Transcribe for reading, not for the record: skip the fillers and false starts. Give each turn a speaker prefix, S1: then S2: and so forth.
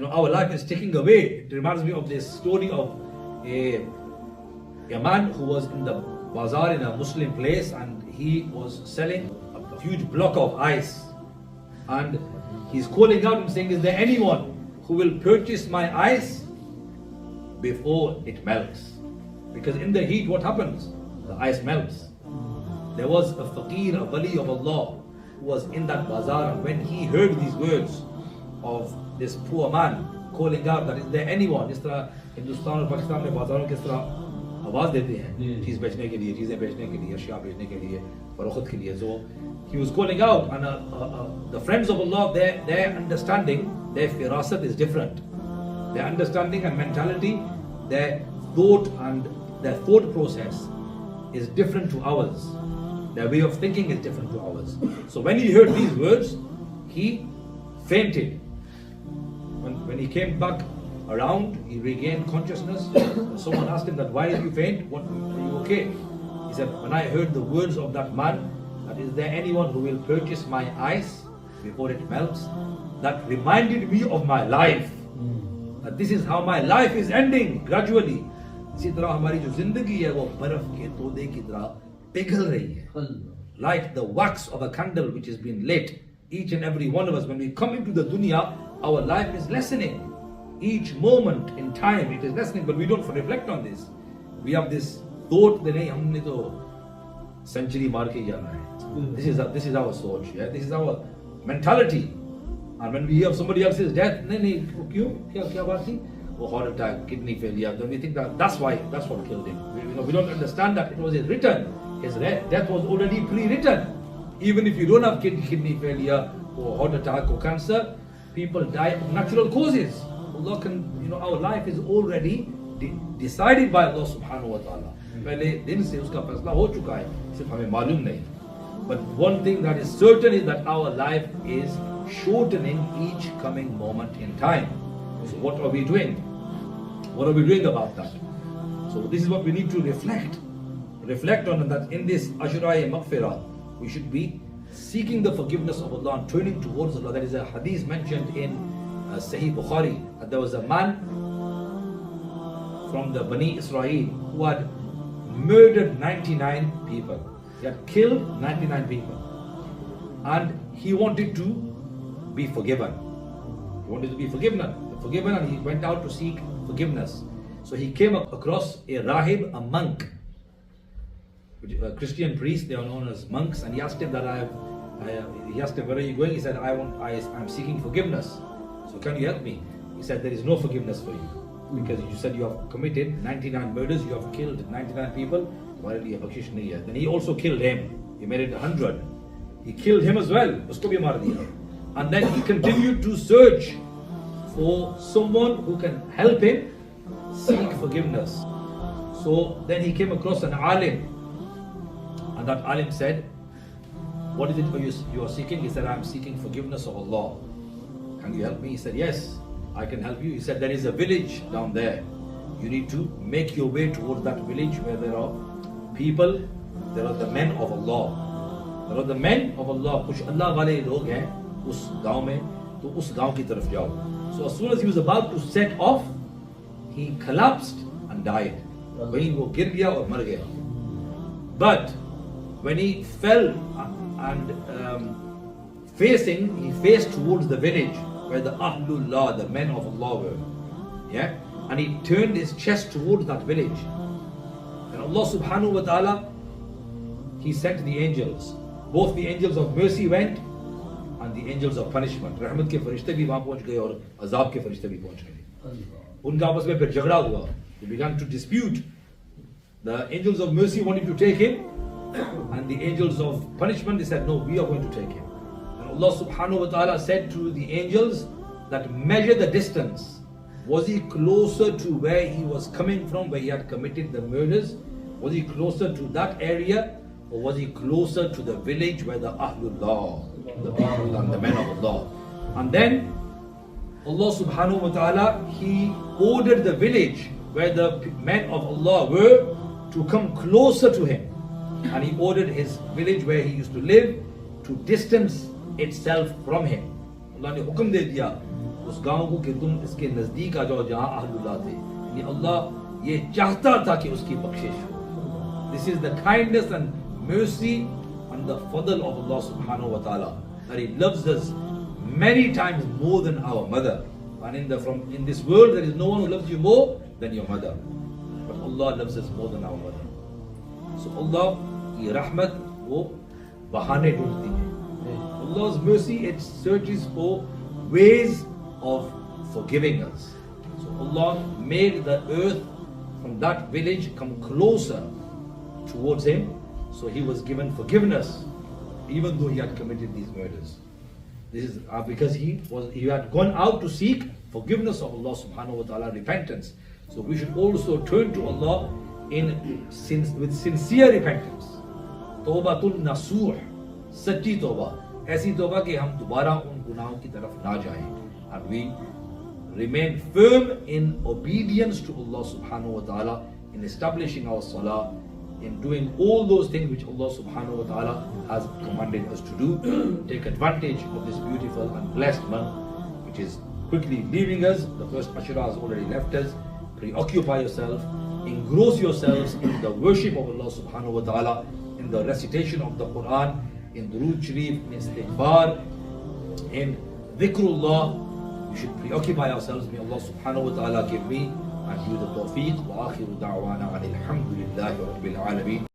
S1: Our life is ticking away. It reminds me of this story of a man who was in the bazaar in a Muslim place, and he was selling a huge block of ice. And he's calling out and saying, is there anyone who will purchase my ice before it melts? Because in the heat, what happens? The ice melts. There was a faqir, a wali of Allah, who was in that bazaar, and when he heard these words of this poor man calling out that is there anyone, जिस तरह हिंदुस्तान और पाकिस्तान में बाजारों किस तरह आवाज देते हैं चीज बेचने के लिए, चीजें बेचने के लिए, अशिया बेचने के लिए, फरोख्त के लिए. So he was calling out, and the friends of Allah, their understanding, their firasat is different. Their understanding and mentality, their thought and their thought process is different to ours. Their way of thinking is different to ours. So when he heard these words, he fainted. When he came back around, he regained consciousness. Someone asked him that, why did you faint? What, are you okay? He said, when I heard the words of that man, that is there anyone who will purchase my ice before it melts, that reminded me of my life. That this is how my life is ending gradually. इसी तरह हमारी जो जिंदगी है वो बर्फ के तोदे की तरह पिघल रही है. Like the wax of a candle which has been lit. Each and every one of us, when we come into the dunya, our life is lessening. Each moment in time it is lessening, but we don't reflect on this. We have this thought that हमने तो century मार के जाना है. This is our thought, yeah? This is our mentality. And when we hear somebody else's death, नहीं क्यों क्या बात थी? Oh, heart attack, kidney failure. Then we think that that's what killed him. We don't understand that it was written. His death was already pre-written. Even if you don't have kidney failure or heart attack or cancer, people die of natural causes. Allah can, our life is already decided by Allah subhanahu wa ta'ala. पहले दिन से उसका फैसला हो चुका है, सिर्फ हमें मालूम नहीं. But one thing that is certain is that our life is shortening each coming moment in time. So what are we doing? What are we doing about that? So this is what we need to reflect on, that in this Ashura Maghfirah, we should be seeking the forgiveness of Allah and turning towards Allah. There is a hadith mentioned in Sahih Bukhari that there was a man from the Bani Israel who had murdered 99 people. He had killed 99 people. And he wanted to be forgiven. He wanted to be forgiven, and he went out to seek forgiveness. So he came across a rahib, a monk, a Christian priest. They are known as monks, and he asked him that he asked him, where are you going? He said, I'm seeking forgiveness. So can you help me? He said, there is no forgiveness for you, because you said you have committed 99 murders, you have killed 99 people. Then he also killed him. He made it 100. He killed him as well. Usko bhi maar diya. And then he continued to search for someone who can help him seek forgiveness. So then he came across an alim, and that alim said, what is it you are seeking? He said, I am seeking forgiveness of Allah. Can you help me? He said, yes, I can help you. He said, there is a village down there. You need to make your way towards that village where there are people, there are the men of Allah. There are the men of Allah. Kuch Allah wale log hain us gaon mein, to us gaon ki taraf jao. So as soon as he was about to set off, he collapsed and died. Wahin wo gir gaya aur mar gaya. But when he fell and he faced towards the village where the Ahlullah, the men of Allah were. Yeah? And he turned his chest towards that village. And Allah subhanahu wa ta'ala, He sent the angels. Both the angels of mercy went and the angels of punishment. Rahmat ke farishte bhi wahan pahunch gaye aur azab ke farishte bhi pahunch gaye. Unka aapas mein phir jhagda hua. They began to dispute. The angels of mercy wanted to take him, and the angels of punishment, they said, no, we are going to take him. And Allah subhanahu wa ta'ala said to the angels that measure the distance. Was he closer to where he was coming from, where he had committed the murders? Was he closer to that area, or was he closer to the village where the Ahlullah, the people and the men of Allah? And then Allah subhanahu wa ta'ala, He ordered the village where the men of Allah were to come closer to Him. And He ordered His village where He used to live to distance itself from Him. Allah ne hukum de diya उस गांव को कि तुम इसके नजदीक आ जाओ जहां अहलुल्लाह थे। यानी अल्लाह ये चाहता था कि उसकी बख्शिश हो। This is the kindness and mercy and the fadl of Allah subhanahu wa ta'ala, that He loves us many times more than our mother. And in this world there is no one who loves you more than your mother, but Allah loves us more than our mother. So Allah की रहमत वो बहाने ढूंढती है. Allah's mercy, it searches for ways of forgiving us. So Allah made the earth from that village come closer towards Him, so he was given forgiveness even though he had committed these murders. This is because he had gone out to seek forgiveness of Allah subhanahu wa ta'ala, repentance. So we should also turn to Allah with sincere repentance. तौबातुन नसूह, सच्ची तौबा, ऐसी तौबा कि हम दोबारा उन गुनाहों की तरफ ना जाएं, and we remain firm in obedience to Allah subhanahu wa ta'ala, in establishing our salah, in doing all those things which Allah subhanahu wa ta'ala has commanded us to do. Take advantage of this beautiful and blessed month which is quickly leaving us. The first Ashura has already left us. Preoccupy yourself, engross yourselves in the worship of Allah subhanahu wa ta'ala, in the recitation of the Quran, in Durood Sharif, in Istighfar, in Dhikrullah. We should preoccupy ourselves. May Allah subhanahu wa ta'ala give me and you the tawfiq. Wa akhiru da'wana alhamdulillahi rabbil alameen.